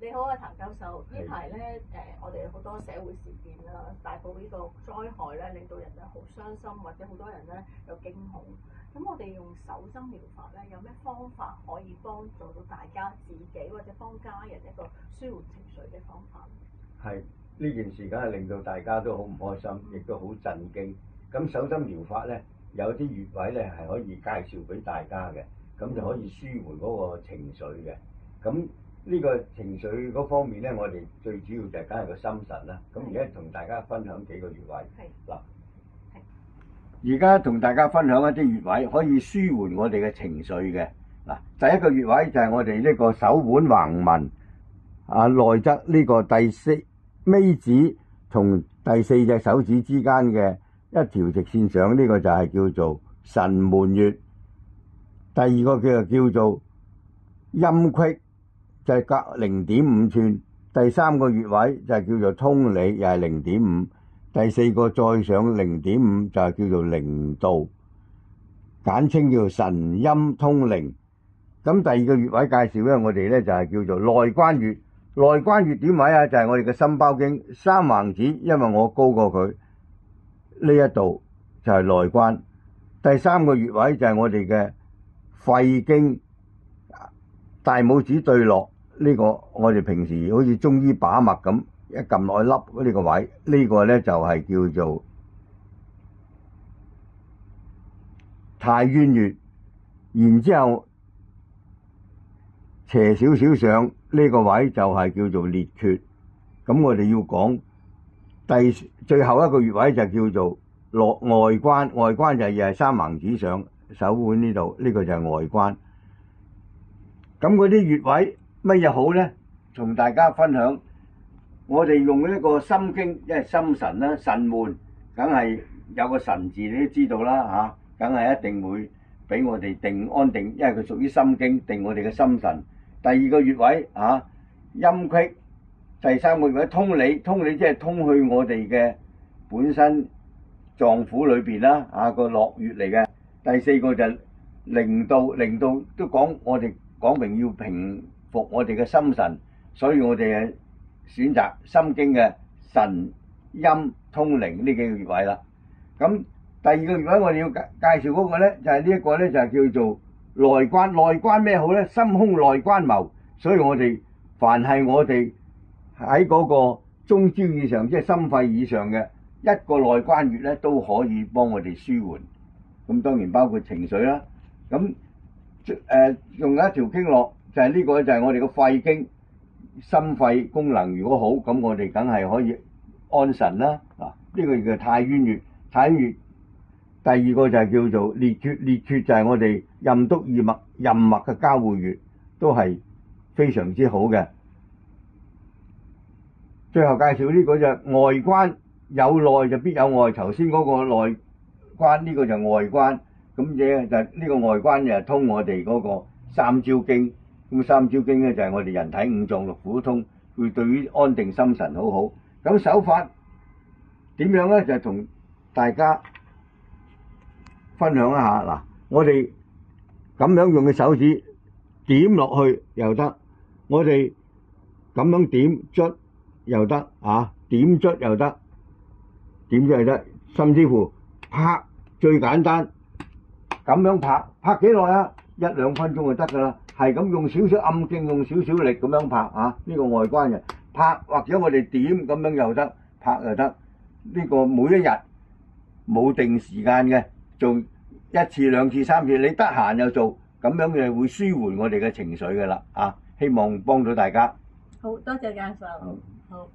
你好啊，譚教授。呢排咧我哋好多社會事件啦，大埔呢個災害咧，令到人咧好傷心，或者好多人咧有驚恐。咁我哋用手針療法咧，有咩方法可以幫助到大家自己或者幫家人一個舒緩情緒嘅方法？係呢件事梗係令到大家都好唔開心，亦都好震驚。咁手針療法咧，有啲穴位咧係可以介紹俾大家嘅，咁就可以舒緩嗰個情緒嘅。咁呢個情緒嗰方面咧，我哋最主要就係梗係個心神啦。咁而家同大家分享幾個穴位。嗱，而家同大家分享一啲穴位可以舒緩我哋嘅情緒嘅。嗱，第一個穴位就係我哋呢個手腕橫紋內側呢個第四尾指同第四隻手指之間嘅一條直線上，呢個就係叫做神門穴。第二個叫做陰隙，就係隔0.5寸。第三個穴位就係叫做通理，又係0.5。第四個再上0.5就係叫做靈道，簡稱叫做神陰通靈。咁第二個穴位介紹咧，我哋咧就係叫做內關穴。內關穴點位啊？就係我哋嘅心包經三橫指，因為我高過佢呢一度就係內關。第三個穴位就係我哋嘅肺經大拇指對落呢個，我哋平時好似中醫把脈咁，一撳落去凹呢個位，呢個咧就係叫做太淵穴。然之後斜少少上呢個位就係叫做列缺。咁我哋要講最後一個穴位就叫做外關。外關就係三橫指上手腕呢度，呢個就係外關。咁嗰啲穴位乜嘢好呢？同大家分享，我哋用呢個心經，即係心神啦，神門梗係有個神字，你都知道啦嚇，梗係一定會俾我哋定安定，因為佢屬於心經，定我哋嘅心神。第二個穴位陰隙。第三個穴位通理，通理即係通去我哋嘅本身臟腑裏邊啦，個絡穴嚟嘅。第四個就靈道，靈道都講我哋講明要平復我哋嘅心神，所以我哋選擇心經嘅神陰通靈呢幾個穴位啦。咁第二個穴位我哋要介紹嗰個咧，就係呢一個咧，就係叫做內關。內關咩好咧？心胸內關謀。所以我哋凡係我哋喺嗰個中焦以上，即係心肺以上嘅一個內關穴咧，都可以幫我哋舒緩。咁當然包括情緒啦。咁用一條經絡就係呢個，就係我哋個肺經。心肺功能如果好，咁我哋梗係可以安神啦。呢個叫太淵穴。太淵穴第二個就係叫做列缺。列缺就係我哋任督二脈任脈嘅交匯穴，都係非常之好嘅。最後介紹呢個就外關，有內就必有外。頭先嗰個內關，呢個就外關。咁嘢就呢個外關就係通我哋嗰個三焦經。咁三焦經咧就係我哋人體五臟六腑通，會對於安定心神好好。咁手法點樣咧？就同大家分享一下。嗱，我哋咁樣用嘅手指點落去又得，我哋咁樣點捽又得點捽又得，點捽又得，甚至乎拍最簡單，咁樣拍幾耐啊？1-2分鐘就得噶啦。係咁用少少暗勁，用少少力咁樣拍呢個外關嘅拍，或者我哋點咁樣又得，拍又得。呢個每一日冇定時間嘅，做1次、2次、3次，你得閒又做，咁樣就會舒緩我哋嘅情緒噶啦。希望幫到大家。好多謝教授。好。